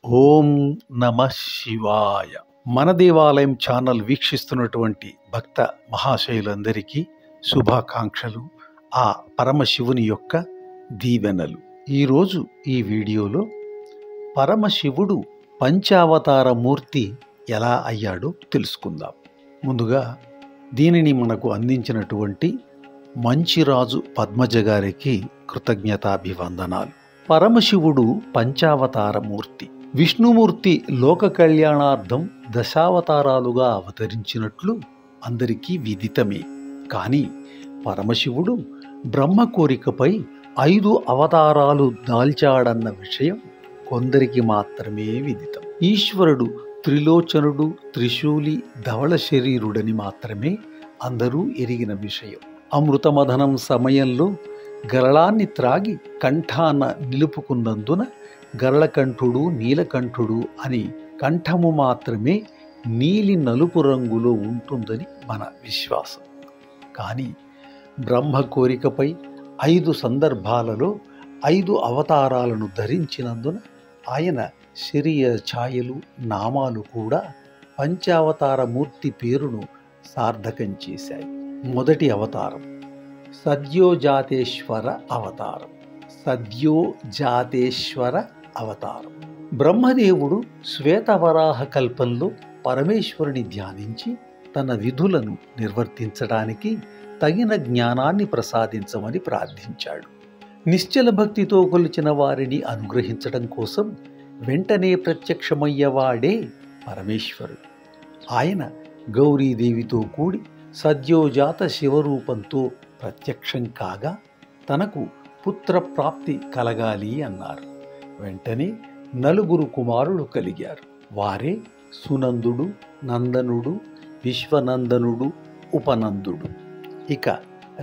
ఓం నమ శివాయ. మన దేవాలయం ఛానల్ వీక్షిస్తున్నటువంటి భక్త మహాశయులందరికీ శుభాకాంక్షలు, ఆ పరమశివుని యొక్క దీవెనలు. ఈరోజు ఈ వీడియోలో పరమశివుడు పంచావతార మూర్తి ఎలా అయ్యాడో తెలుసుకుందాం. ముందుగా దీనిని మనకు అందించినటువంటి మంచిరాజు పద్మజ గారికి కృతజ్ఞతాభివందనాలు. పరమశివుడు పంచావతార మూర్తి. విష్ణుమూర్తి లోక కళ్యాణార్థం దశావతారాలుగా అవతరించినట్లు అందరికీ విదితమే. కానీ పరమశివుడు బ్రహ్మ కోరికపై 5 అవతారాలు దాల్చాడన్న విషయం కొందరికి మాత్రమే విదితం. ఈశ్వరుడు త్రిలోచనుడు, త్రిశూలి, ధవళ శరీరుడని మాత్రమే అందరూ ఎరిగిన విషయం. అమృతమథనం సమయంలో గరళాన్ని త్రాగి కంఠాన నిలుపుకున్నందున గరళకంఠుడు, నీలకంఠుడు అని కంఠము మాత్రమే నీలి నలుపు రంగులో ఉంటుందని మన విశ్వాసం. కానీ బ్రహ్మ కోరికపై 5 సందర్భాలలో 5 అవతారాలను ధరించినందున ఆయన శరీర ఛాయలు, నామాలు కూడా పంచావతార మూర్తి పేరును సార్థకం చేశాయి. మొదటి అవతారం సద్యోజాతేశ్వర అవతారం. సద్యోజాతేశ్వర అవతారం. బ్రహ్మదేవుడు శ్వేతవరాహ కల్పంలో పరమేశ్వరుని ధ్యానించి తన విధులను నిర్వర్తించడానికి తగిన జ్ఞానాన్ని ప్రసాదించమని ప్రార్థించాడు. నిశ్చల భక్తితో కొలిచిన వారిని అనుగ్రహించడం కోసం వెంటనే ప్రత్యక్షమయ్యేవాడే పరమేశ్వరుడు. ఆయన గౌరీదేవితో కూడి సద్యోజాత శివరూపంతో ప్రత్యక్షం కాగా తనకు పుత్రప్రాప్తి కలగాలి అన్నారు. వెంటనే 4 కుమారులు కలిగారు. వారే సునందుడు, నందనుడు, విశ్వనందనుడు, ఉపనందుడు. ఇక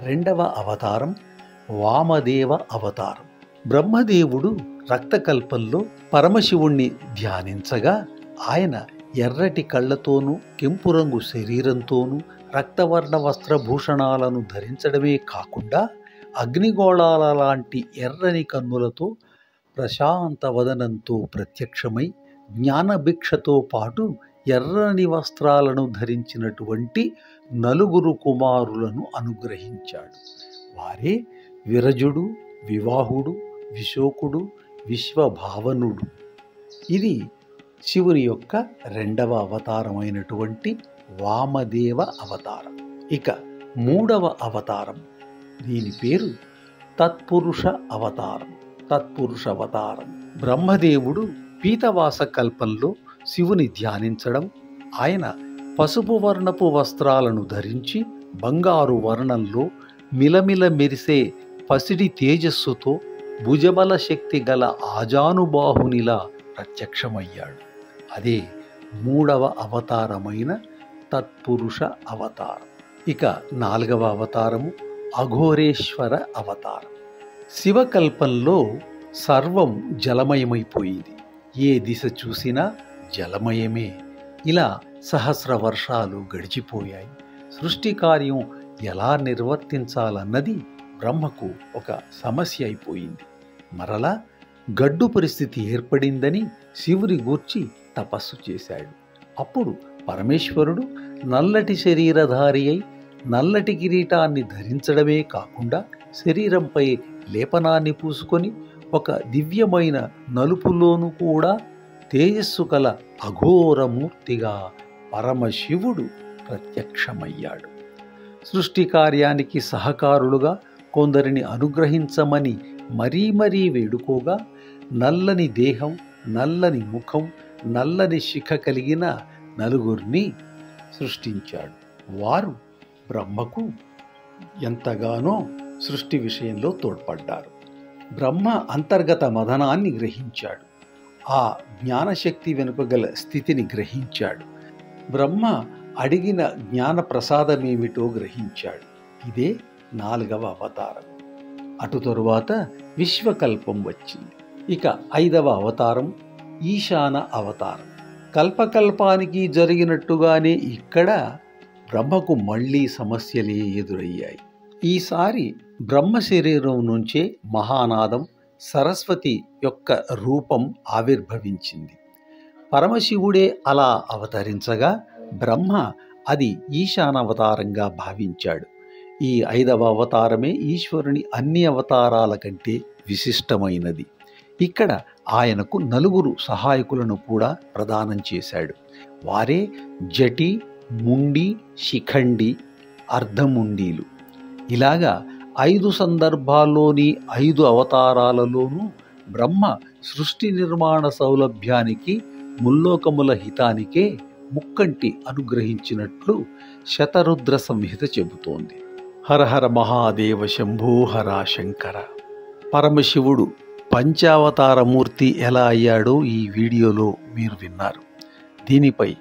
రెండవ అవతారం వామదేవ అవతారం. బ్రహ్మదేవుడు రక్తకల్పంలో పరమశివుణ్ణి ధ్యానించగా ఆయన ఎర్రటి కళ్ళతోనూ, కెంపు రంగు శరీరంతోనూ, రక్తవర్ణ వస్త్రభూషణాలను ధరించడమే కాకుండా అగ్నిగోళాల లాంటి ఎర్రని కన్నులతో ప్రశాంత వదనంతో ప్రత్యక్షమై జ్ఞానభిక్షతో పాటు ఎర్రని వస్త్రాలను ధరించినటువంటి 4 కుమారులను అనుగ్రహించాడు. వారే విరజుడు, వివాహుడు, విశోకుడు, విశ్వభావనుడు. ఇది శివుని యొక్క రెండవ అవతారమైనటువంటి వామదేవ అవతారం. ఇక మూడవ అవతారం, దీని పేరు తత్పురుష అవతారం. తత్పురుష అవతారం. బ్రహ్మదేవుడు పీతవాస కల్పంలో శివుని ధ్యానించడం, ఆయన పసుపు వర్ణపు వస్త్రాలను ధరించి బంగారు వర్ణంలో మిలమిల మెరిసే పసిడి తేజస్సుతో భుజబల శక్తి గల ఆజానుబాహునిలా ప్రత్యక్షమయ్యాడు. అదే మూడవ అవతారమైన తత్పురుష అవతారం. ఇక 4వ అవతారము అఘోరేశ్వర అవతారం. శివకల్పంలో సర్వం జలమయమైపోయింది. ఏ దిశ చూసినా జలమయమే. ఇలా సహస్ర వర్షాలు గడిచిపోయాయి. సృష్టి కార్యం ఎలా నిర్వర్తించాలన్నది బ్రహ్మకు ఒక సమస్య అయిపోయింది. మరలా గడ్డు పరిస్థితి ఏర్పడిందని శివుని గూర్చి తపస్సు చేశాడు. అప్పుడు పరమేశ్వరుడు నల్లటి శరీరధారి అయి నల్లటి కిరీటాన్ని ధరించడమే కాకుండా శరీరంపై లేపనాన్ని పూసుకొని ఒక దివ్యమైన నలుపులోనూ కూడా తేజస్సు కల అఘోరమూర్తిగా పరమశివుడు ప్రత్యక్షమయ్యాడు. సృష్టి కార్యానికి సహకారులుగా కొందరిని అనుగ్రహించమని మరీ మరీ వేడుకోగా నల్లని దేహం, నల్లని ముఖం, నల్లని శిఖ కలిగిన 4 సృష్టించాడు. వారు బ్రహ్మకు ఎంతగానో సృష్టి విషయంలో తోడ్పడ్డారు. బ్రహ్మ అంతర్గత మదనాన్ని గ్రహించాడు. ఆ జ్ఞానశక్తి వెనుక గల స్థితిని గ్రహించాడు. బ్రహ్మ అడిగిన జ్ఞాన ప్రసాదమేమిటో గ్రహించాడు. ఇదే 4వ అవతారం. అటు తరువాత విశ్వకల్పం వచ్చింది. ఇక 5వ అవతారం ఈశాన అవతారం. కల్పకల్పానికి జరిగినట్టుగానే ఇక్కడ బ్రహ్మకు మళ్ళీ సమస్యలే ఎదురయ్యాయి. ఈసారి బ్రహ్మ శరీరం నుంచే మహానాదం సరస్వతి యొక్క రూపం ఆవిర్భవించింది. పరమశివుడే అలా అవతరించగా బ్రహ్మ అది ఈశానావతారంగా భావించాడు. ఈ 5వ అవతారమే ఈశ్వరుని అన్ని అవతారాల కంటే విశిష్టమైనది. ఇక్కడ ఆయనకు 4 సహాయకులను కూడా ప్రదానం చేశాడు. వారే జటి, ముండి, శిఖండి, అర్ధముండీలు. ఇలాగా 5 సందర్భాల్లోని 5 అవతారాలలోనూ బ్రహ్మ సృష్టి నిర్మాణ సౌలభ్యానికి, ముల్లోకముల హితానికే ముక్కంటి అనుగ్రహించినట్లు శతరుద్ర సంహిత చెబుతోంది. హర హర మహాదేవ శంభో హర శంకర. పరమశివుడు పంచావతారమూర్తి ఎలా అయ్యాడో ఈ వీడియోలో మీరు విన్నారు. దీనిపై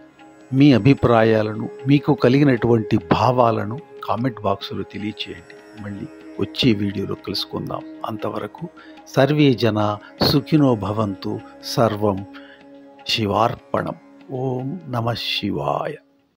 మీ అభిప్రాయాలను, మీకు కలిగినటువంటి భావాలను కామెంట్ బాక్సులో తెలియచేయండి. మళ్ళీ వచ్చే వీడియోలో కలుసుకుందాం. అంతవరకు సర్వే జన సుఖినో భవంతు. సర్వం శివార్పణం. ఓం నమః శివాయ.